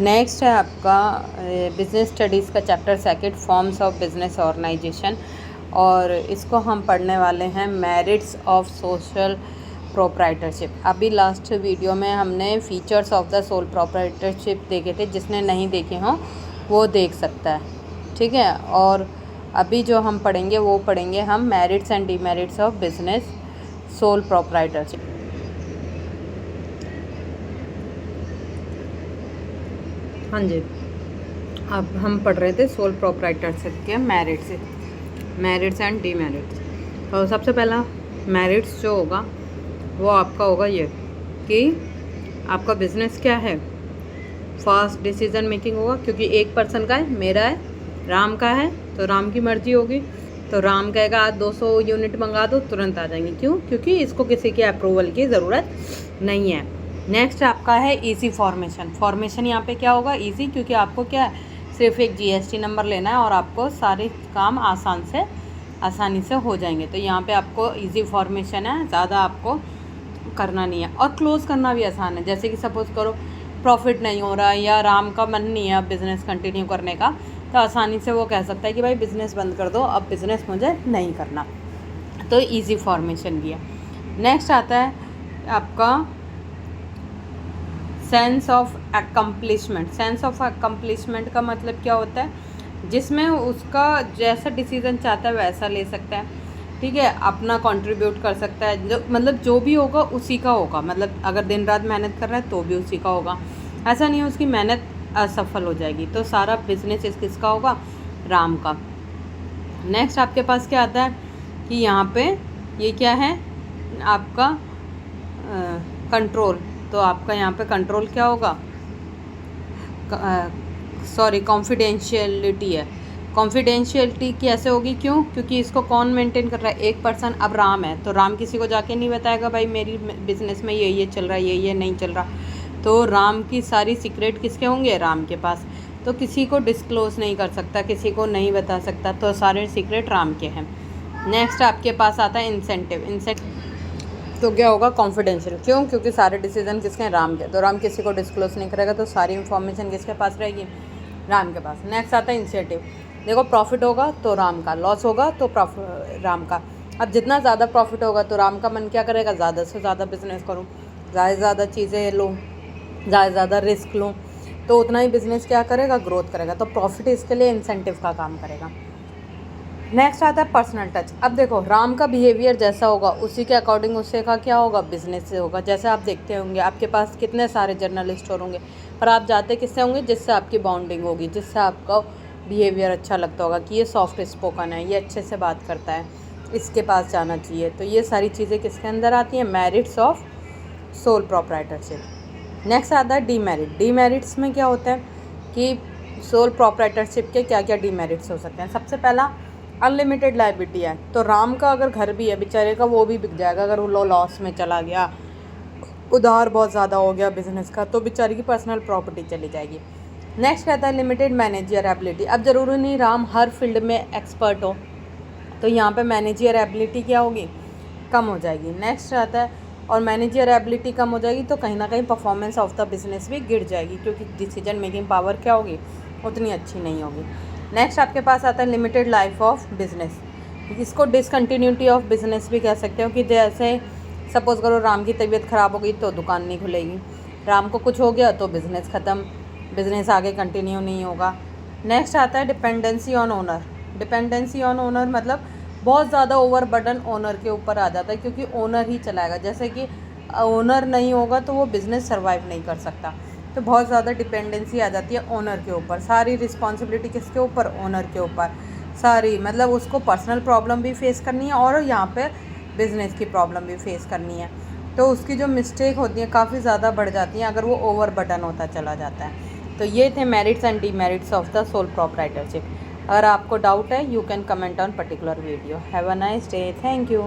Next है आपका business studies का chapter second, forms of business organization, और इसको हम पढ़ने वाले हैं मेरिट्स ऑफ सोशल प्रोप्राइटरशिप। अभी लास्ट वीडियो में हमने features of the sole proprietorship देखे थे, जिसने नहीं देखे हों वो देख सकता है, ठीक है। और अभी जो हम पढ़ेंगे वो पढ़ेंगे हम merits and demerits of business sole proprietorship. हाँ जी, अब हम पढ़ रहे थे सोल प्रोप्राइटरशिप के मेरिट्स एंड डीमेरिट्स। तो सबसे पहला मेरिट्स जो होगा वो आपका होगा ये कि आपका बिजनेस क्या है, फास्ट डिसीजन मेकिंग होगा, क्योंकि एक पर्सन का है, मेरा है, राम का है, तो राम की मर्जी होगी। तो राम कहेगा आज 200 यूनिट मंगा दो, तुरंत आ जाएंगी। क्यों? क्योंकि इसको किसी के अप्रूवल की ज़रूरत नहीं है। नेक्स्ट आपका है इजी फॉर्मेशन यहाँ पे क्या होगा, इजी, क्योंकि आपको क्या है, सिर्फ एक जीएसटी नंबर लेना है और आपको सारे काम आसानी से हो जाएंगे। तो यहाँ पे आपको इजी फॉर्मेशन है, ज़्यादा आपको करना नहीं है। और क्लोज़ करना भी आसान है, जैसे कि सपोज़ करो प्रॉफिट नहीं हो रहा है या राम का मन नहीं है अब बिज़नेस कंटिन्यू करने का, तो आसानी से वो कह सकता है कि भाई बिज़नेस बंद कर दो, अब बिज़नेस मुझे नहीं करना। तो इजी फॉर्मेशन किया। नेक्स्ट आता है आपका सेंस ऑफ अकम्पलिशमेंट का मतलब क्या होता है, जिसमें उसका जैसा डिसीज़न चाहता है वैसा ले सकता है, ठीक है, अपना कंट्रीब्यूट कर सकता है, जो मतलब जो भी होगा उसी का होगा। मतलब अगर दिन रात मेहनत कर रहा है तो भी उसी का होगा, ऐसा नहीं है उसकी मेहनत असफल हो जाएगी। तो सारा बिजनेस किसका होगा, राम का। नेक्स्ट आपके पास क्या आता है कि यहाँ पे ये क्या है आपका कंट्रोल। तो आपका यहाँ पे कंट्रोल क्या होगा, कॉन्फिडेंशियलिटी है। कॉन्फिडेंशियलिटी कैसे होगी, क्यों? क्योंकि इसको कौन मेंटेन कर रहा है, एक पर्सन। अब राम है तो राम किसी को जाके नहीं बताएगा भाई मेरी बिजनेस में ये चल रहा है, ये नहीं चल रहा। तो राम की सारी सीक्रेट किसके होंगे, राम के पास। तो किसी को डिस्क्लोज नहीं कर सकता, किसी को नहीं बता सकता, तो सारे सीक्रेट राम के हैं। नेक्स्ट आपके पास आता है इंसेंटिव। तो क्या होगा, कॉन्फिडेंशियल। क्यों? क्योंकि सारे डिसीजन किसके हैं, राम के। तो राम किसी को डिस्क्लोज नहीं करेगा, तो सारी इन्फॉर्मेशन किसके पास रहेगी, राम के पास। नेक्स्ट आता है इंसेंटिव। देखो प्रॉफिट होगा तो राम का, लॉस होगा तो राम का। अब जितना ज़्यादा प्रॉफिट होगा तो राम का मन क्या करेगा, ज़्यादा से ज़्यादा बिजनेस करूँ, ज़्यादा से ज़्यादा चीज़ें लूँ, ज़्यादा से ज़्यादा रिस्क लूँ, तो उतना ही बिजनेस क्या करेगा, ग्रोथ करेगा। तो प्रॉफिट इसके लिए इंसेंटिव का काम करेगा। नेक्स्ट आता है पर्सनल टच। अब देखो राम का बिहेवियर जैसा होगा उसी के अकॉर्डिंग उससे का क्या होगा, बिजनेस से होगा। जैसे आप देखते होंगे आपके पास कितने सारे जर्नल स्टोर होंगे, पर आप जाते किससे होंगे, जिससे आपकी बॉन्डिंग होगी, जिससे आपका बिहेवियर अच्छा लगता होगा कि ये सॉफ्ट स्पोकन है, ये अच्छे से बात करता है, इसके पास जाना चाहिए। तो ये सारी चीज़ें किसके अंदर आती हैं, merits of sole proprietorship. Next आता है डीमेरिट्स में क्या होता है कि सोल प्रोप्राइटरशिप के क्या क्या डीमेरिट्स हो सकते हैं। सबसे पहला अनलिमिटेड लायबिलिटी है। तो राम का अगर घर भी है बेचारे का, वो भी बिक जाएगा अगर वो लॉस में चला गया, उधार बहुत ज़्यादा हो गया बिजनेस का, तो बेचारे की पर्सनल प्रॉपर्टी चली जाएगी। नेक्स्ट कहता है लिमिटेड मैनेजर एबिलिटी। अब ज़रूरी नहीं राम हर फील्ड में एक्सपर्ट हो, तो यहाँ पे मैनेजर एबिलिटी क्या होगी, कम हो जाएगी। नेक्स्ट आता है और मैनेजर एबिलिटी कम हो जाएगी तो कहीं ना कहीं परफॉर्मेंस ऑफ द बिजनेस भी गिर जाएगी, क्योंकि डिसीजन मेकिंग पावर क्या होगी, उतनी अच्छी नहीं होगी। नेक्स्ट आपके पास आता है लिमिटेड लाइफ ऑफ बिजनेस। इसको डिसकंटिन्यूटी ऑफ बिजनेस भी कह सकते हो, कि जैसे सपोज़ करो राम की तबीयत ख़राब हो गई तो दुकान नहीं खुलेगी, राम को कुछ हो गया तो बिज़नेस ख़त्म, बिज़नेस आगे कंटिन्यू नहीं होगा। नेक्स्ट आता है डिपेंडेंसी ऑन ओनर मतलब बहुत ज़्यादा ओवर बर्डन ओनर के ऊपर आ जाता है, क्योंकि ओनर ही चलाएगा। जैसे कि ओनर नहीं होगा तो वो बिज़नेस सर्वाइव नहीं कर सकता, तो बहुत ज़्यादा डिपेंडेंसी आ जाती है ओनर के ऊपर। सारी रिस्पॉन्सिबिलिटी किसके ऊपर, ओनर के ऊपर सारी। मतलब उसको पर्सनल प्रॉब्लम भी फेस करनी है और यहाँ पे बिज़नेस की प्रॉब्लम भी फेस करनी है। तो उसकी जो मिस्टेक होती है काफ़ी ज़्यादा बढ़ जाती हैं अगर वो ओवर बर्डन होता चला जाता है। तो ये थे merits and demerits of the sole proprietorship. अगर आपको डाउट है you can comment on particular video. Have a nice day, thank you.